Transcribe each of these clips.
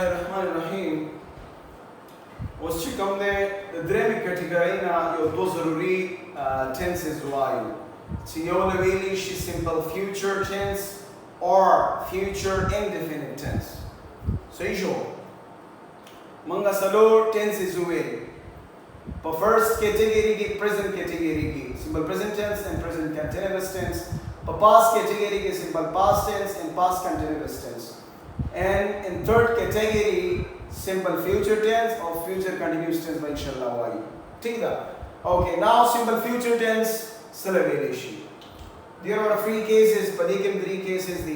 الرحمن الرحیم اوس چې کوم دی د درېمې کټګورۍ نه یو دوه ضروري ټینسز وایو چې یو له ویلی شي سمپل فیوچر ټینس اور فیوچر انډیفینټ ټینس صحیح شو موږ څلور ټینسز وویل په فرست کټګوري کې پریزنټ کټګوري کې سمپل پریزنټ ټینس اینڈ پریزنټ کنټینیوس ټینس په پاست کټګوري کې سمپل پاست ټینس اینڈ پاست کنټینیوس ټینس and in third category simple future tense or future continuous tense by inshallah why ठीक है okay now simple future tense celebration there are three cases पदेकम three cases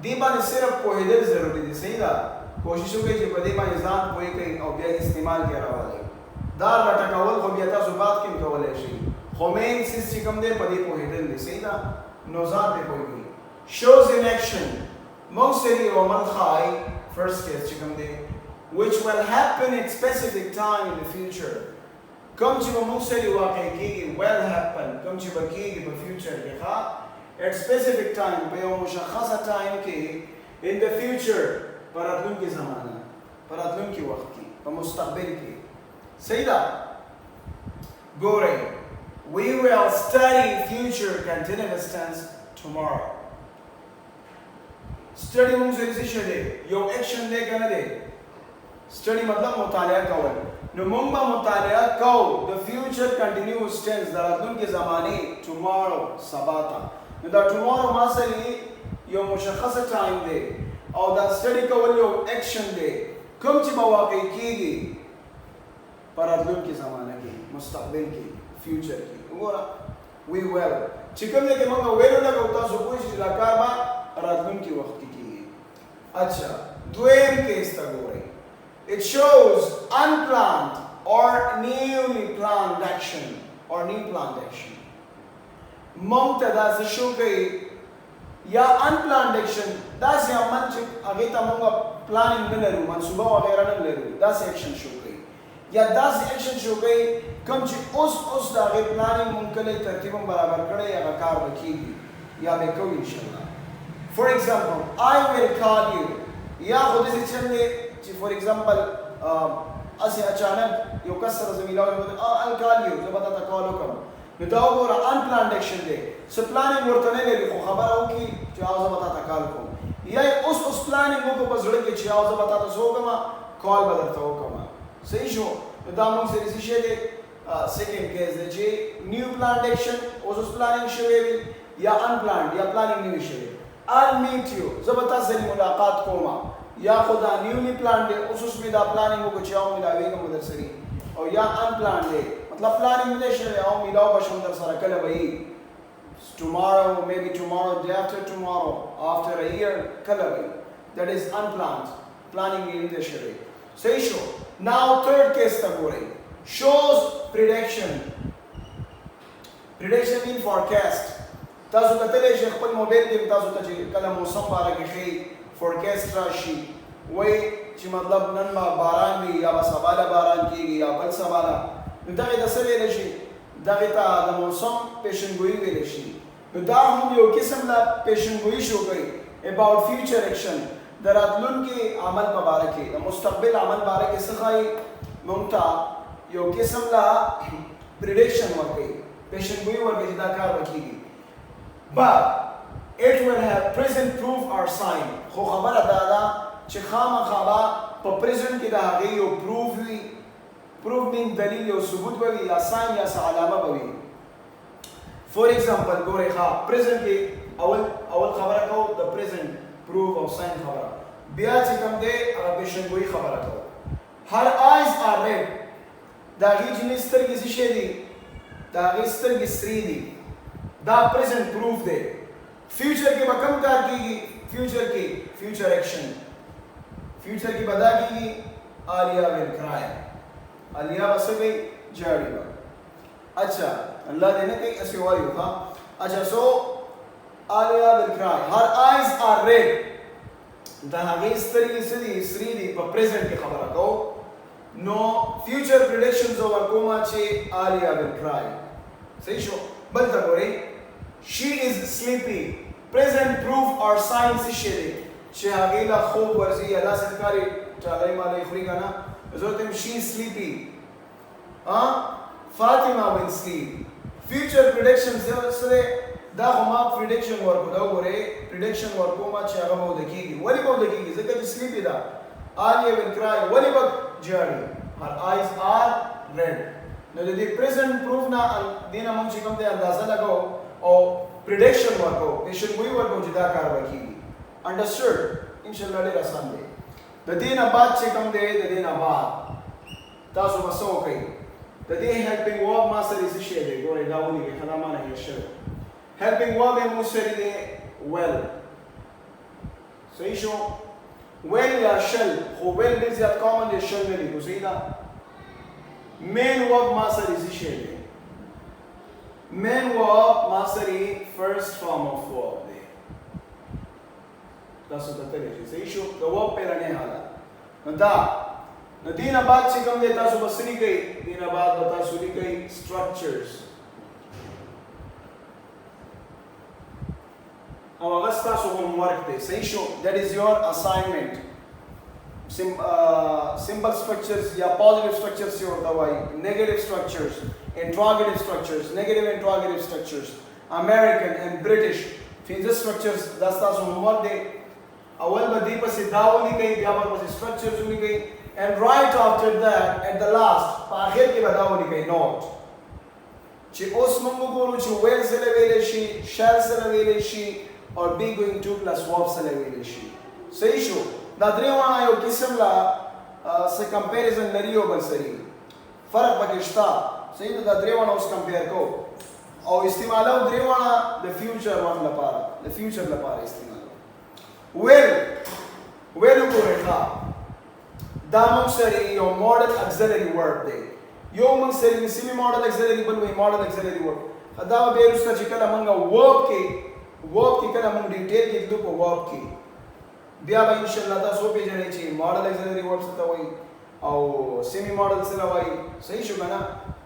दी बाने सिर्फ कोहिदर जरूरी थी सही था कोशिश हो गई कि पदे बाने ज़ात कोई कहीं और बिया इस्तेमाल किया रहा वाले दार लटकावल को बिया था सुबात किम कवल है शी खोमेन सिस चिकम दे पदे कोहिदर थी सही था नौज़ात दे कोई भी shows in action mostly Roman Khai, first case chicken day, which will happen at specific time in the future. Come to mostly will happen. Come to the future. At specific time, time in the future. Paratlum ki zamana, paratlum ki waqt ki, mustaqbil ki. Say that. Gore, we will study future continuous tense tomorrow. Study मोंग से रिसीशन दे यो एक्शन दे कहना they study मतलब मुतालिया कौल नो मोंग बा मुतालिया कौ द फ्यूचर कंटिन्यूस टेंस दरादुन के ज़माने tomorrow सबाता नो दा tomorrow मासली यो मुशख़्ख़स टाइम दे और दा स्टडी कौल यो एक्शन दे कम चिबा वाक़ई कीगी परादुन के ज़माने की मुस्तक़बिल की फ्यूचर की वो we will चिकम दे के मंगा वेलो लगा उता सुपुइश लकाबा रातुन की वक्त की अच्छा द्वेम केस तक हो रही it shows unplanned or newly planned action or new planned action मुमतदा से शो गई या unplanned action दास या मंच आगे तमंगा planning में ले रू मंसूबा वगैरह न ले रू दास action शो गई या दास action शो गई कम ची उस दागे planning मुमकले तरतीबों बराबर करे या कार बकीगी या बेको इंशाल्लाह For example, I will call you. या खुद से चलने for example ऐसे अचानक यो कसर ज़मीला I'll call you जो बता था कॉल करो निताओ बोला unplanned action दे so planning वर्तने ले लिखो खबर हो कि चाहो जो बता था कॉल को या उस planning को बस जुड़े कि चाहो जो बता था सो कमा कॉल बदलता हो कमा सही शो निताओ लोग से इसी शेदे second case दे जे new planned action उस planning शेवे या unplanned या planning नहीं शेवे I'll meet you. ज़बता से मुलाकात कोमा या खुदा newly planned है उस में दा planning को चाहो मिलावे का मदरसरी और या unplanned है मतलब planning में देश है आओ मिलाओ बशंदर सारा कल भाई tomorrow maybe tomorrow day after tomorrow after a year कल भाई that is unplanned planning in देश है सही शो now third case तक हो रही shows prediction in forecast تاسو کتلې چې خپل موبایل کې تاسو ته چې کله موسم باره کې خي فورکاست راشي وای چې مطلب نن ما باران وي یا به سبا باران کیږي یا بل سبا نو دغه د څه ویل شي دغه ته د موسم پیشنګوئی ویل شي نو دا هم یو قسم لا پیشنګوئی شو کوي about future action دراتلونکي عمل په باره کې د مستقبل عمل باره کې څه ښایي موږ ته یو قسم لا prediction ورکوي پیشنګوئی ورکوي چې دا کار وکړي but it will have present proof or sign خو خبره دا ده چې خامخا په present کې د هغې یو proof وي proof means دلیل یو ثبوت به وي یا sign یا څه علامه به وي for example ګورئ ښه present کې اول خبره کوو د present proof او sign خبره بیا چې کوم دی هغه پیشنګوئی خبره کوو her eyes are red د هغې جینۍ سترګې څه شی دي د هغې سترګې سرې دي دا present proof दे future की बकम कार की future action future की बदा की Alia will cry Alia बस गई जाड़ी बा अच्छा अल्लाह देने कहीं ऐसे हुआ ही होगा अच्छा so Alia will cry her eyes are red दा हमें इस तरीके से दी स्त्री दी पर present की खबर को no future predictions over कोमा चे आलिया will cry सही शो बल तक हो रही she is sleepy present proof or sign से शेरे شهاغيلا خوب ورزي لا سرکاري چالای مالای خوري کنه زه ته شي sleepy Fatima will sleep future predictions سره دا خو ما prediction ورکو دا وګوره prediction ورکو ما چې هغه مو دکېږي ولی مو دکېږي ځکه چې sleepy ده Alia will cry ولی به جاړي her eyes are red نو د دې present proof نه دینه موږ چې کوم ته اندازه لګاو او prediction ورکو پیشنګوئی ورکو چې دا کار وکړي understood ان شاء الله ډېر آسان دی د دې نه بعد چې کوم دی د دې نه بعد تاسو به څه وکړئ د دې helping verb ما سره څه شی دی ګورئ دا ولیکئ ښه دا معنی یې شوی helping verb یې موږ سره دی well صحیح شو well یا shall خو well ډېر زیات common دی shall نه لیکو صحیح ده main verb ما سره څه شی دی main verb ما سره first form of verb دی تاسو ته تللی شي صحیح شو د verb پیرنۍ حالت نو دا نو دینه بعد چې کوم دی تاسو بس لیکئ دینه بعد به تاسو لیکئ structures او هغه ستاسو homework دی صحیح شو that is your assignment simple structures یا positive structures یې ورته وایي negative structures interrogative structures negative interrogative structures American and British پنځه structures دا ستاسو homework دی اول به دې پسې دا ولیکئ بیا به پسې structures ولیکئ and right after that at the last په آخر کې به دا ولیکئ note چې اوس موږ وګورو چې well سره ویلی شي shall سره ویلی شي or be going to plus verb سره ویلی شي صحیح شو دا درې واړه یو قسم لا څه comparison لري یو بل سره فرق پکې شته صحیح دا درې واړه اوس compare کوو او استعمالو درې واړه د future وخت لپاره د future لپاره استعمالو well وګورئ دا موږ سره یو model auxiliary word دی یو موږ سره semi model auxiliary بل وی model auxiliary word دا به وروسته چې کله موږ verb کې کله موږ ډیټیل کې دلو په verb کې بیا به ان شاء الله تاسو پیژنئ چې model auxiliary word څه ته وایي او semi model څه ته وایي صحیح شو کنه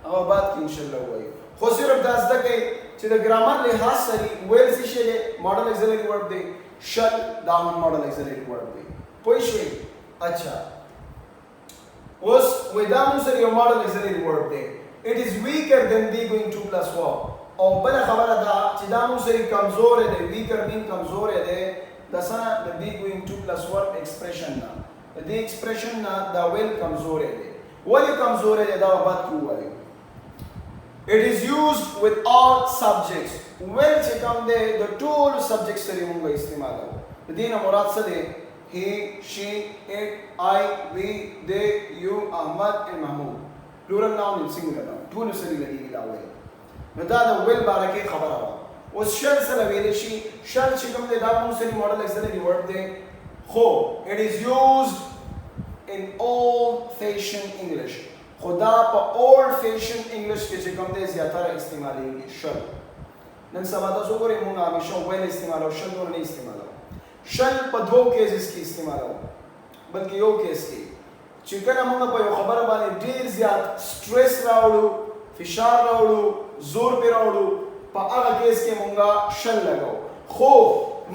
هغه بعد کې ان شاء الله وایي خو صرف دا زده کړئ چې د ګرامر لحاظ سره well څه شی دی model auxiliary word دی shall دا model auxiliary word دی پوه شئ اچھا اوس دا موږ سره یو model auxiliary word دی it is weaker than be going to plus verb او بل خبره دا چې دا موږ سره کمزور دی weaker mean کمزور دی د سره د be going to plus verb expression نه د دې expression نه دا well کمزور دی ولې کمزور دی دا بعد کې وایي it is used with all subjects well چې کوم دی د ټول subjects سره موږ استعمالو د دې نه مراد څه دی he, she, it, I, we, they, you, Ahmad and Mahmoud. Plural noun and singular noun. ټول سره لګیږي دا وایي نو دا د ویل باره کې خبره وه اوس شل سره ویلی شي شل چې کوم دی دا موږ سره model auxiliary word دی خو it is used in old fashioned English خو دا په old fashioned English کې چې کوم دی زیاتره استعمالیږي شل نن سبا تاسو ګورئ موږ همیشه ویل استعمالو شل نور نه استعمالو شل په دوو کیسز کې استعمالو بلکې یو کیس کې چې کله موږ په یو خبره باندې ډېر زیات سټریس راوړو فشار راوړو زور پې راوړو په هغه کیس کې موږ شل لګاو خو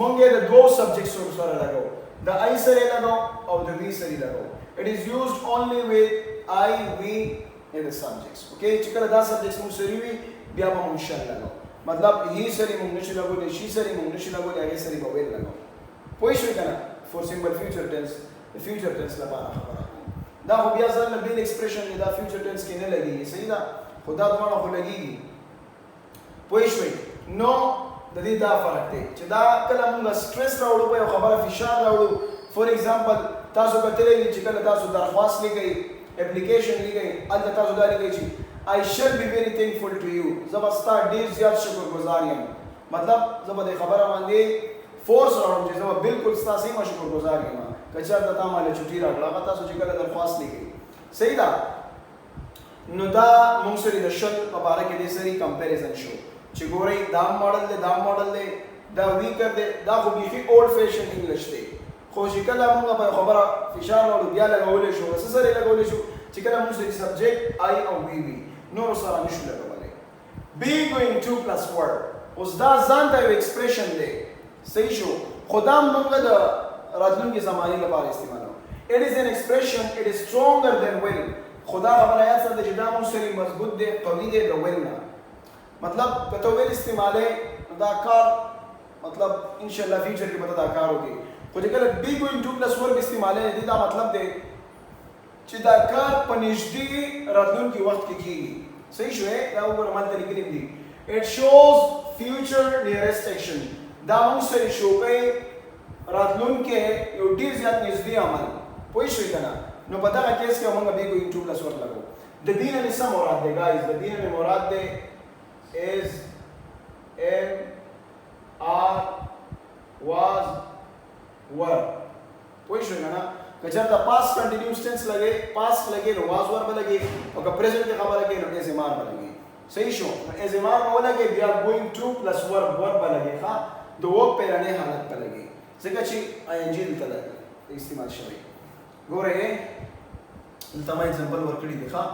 موږ یې د دوو سبجیکټسو سره لګاو د I سره لګاو او د we سره لګاو it is used only with I, we and the subjects okay چې کله دا سبجیکټس موږ سره وي بیا به موږ شل لګاو مطلب he سره موږ نشي لګولی she سره موږ نشي لګولی هغې سره به ویل لګاو پوه شوئ که نه for simple future tense د future tense لپاره خبره دا خو بیا ځان له بېل expression دی دا future tense کې نه لګېږي صحیح ده خو دا دواړه خو لګېږي پوه شوئ نو د دې دا فرق دی چې دا کله موږ سټریس راوړو په یو خبره فشار راوړو فور ایگزامپل تاسو کتلی وي چې کله تاسو درخواست لیکئ اپلیکیشن لیکئ هلته تاسو دا لیکئ چې I shall be very thankful to you زه به ستا ډېر زیات شکرګزار یم مطلب زه به دې خبره باندې فورس راوړم چې زه به بالکل ستا سیمه شکرګزار یم که چېرته تا ماله چټي راکړه هغه تاسو چې کله درخواست لیکئ صحیح ده نو دا موږ سره د شل په باره کې دې سره کمپیریزن شو چې ګورئ دا ماډل دی دا ماډل دی دا ویکر دی دا خو بیخي اولډ فیشن انګلیش دی خو چې کله موږ په خبره فشار راوړو بیا لګولی شو څه سره لګولی شو چې کله موږ سره سبجیکټ I او we وي نورو سره نشو لګولی be going to plus word اوس دا ځان ته یو ایکسپریشن دی صحیح شو خو دا موږ د راتلونکي زمانې لپاره استعمالوو it is an expression, it is stronger than will. خدا خبر آیات سره چې دا مو سری مضبوط دی قوي دی د will نه مطلب کته ویل استعماله دا کار مطلب ان شاء الله فیوچر کې به دا کار وکړي خو چې کله be going to plus verb استعماله دي دا مطلب دی چې دا کار په نږدې راتلونکي وخت کې کیږي صحیح شوې دا وګوره ماته لیکلي دي it shows future nearest action دا موږ سره شو کوي راتلونکي یو ډیر زیات نږدې عمل پوه شئ کنه نو په دغه کیس کې موږ به going to plus verb لګو د دین نه څه مراد دی guys د دین نه مراد دی is was were پوه شئ کنه کچرته past continuous tense لګي past لګي نو was were به لګي او که present کې خبره کوي نو is به لګي صحیح شو is به ولګي بیا going to plus verb به لګي ها د وو پیرانه حالت په لګي ځکه چې ing دلته استعمال شوی ګوره دلته ما example ورکړی دی ها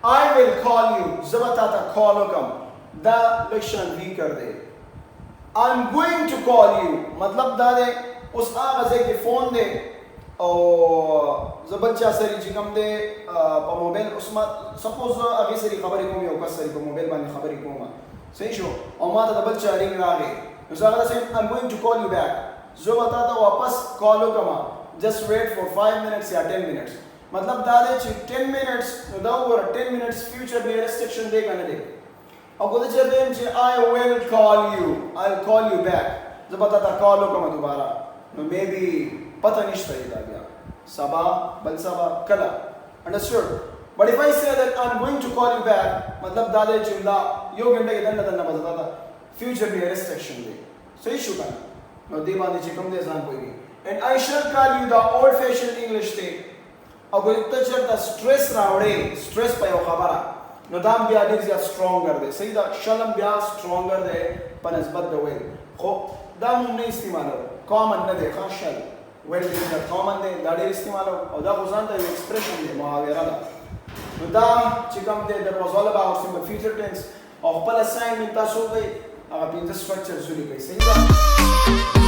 I will call you زبتا تا call وکم دا لکشن وی کر دے I'm going to call you مطلب دا دے اس هغه ځای کې فون دی او زبل چا سره چې کوم دی په موبایل اوس ما سپوز هغه سره خبرې کوم یو کس سره په موبایل باندې خبرې کوم صحیح شو او ما ته د بل چا رینګ راغی نو زه هغه سره I'm going to call you back زه وتا ته واپس کال وکم just wait for 5 minutes یا 10 minutes مطلب دا دی چې 10 minutes نو دا ور 10 minutes future nearest action دی کنه دی او کو چې دیم چې I will call you I'll call you back زه به تا کال وکم دوباره نو maybe پته نشته دا بیا سبا بل سبا کله understood but if I say that I'm going to call you back مطلب دا دی چې دا یو غنټه کې دنه بزتا دا future nearest action دی صحیح شو کنه نو دی باندې چې کوم دی ځان کوي and I shall call you the old fashioned English day او ګورته چې دا stress راوړي stress په یو خبره نو دا بیا ډیر زیات stronger دی صحیح دا شلم بیا stronger دی په نسبت د ویل خو دا مونږ نه استعمالو common نه دی ښه شل ویل دی دا common دی دا ډیر استعمالو او دا خو ځان ته یو expression دی محاوره ده نو دا چې کوم دی د was all about simple future tense او خپل assignment تاسو کوي هغه پنځه structures ولیکئ صحیح ده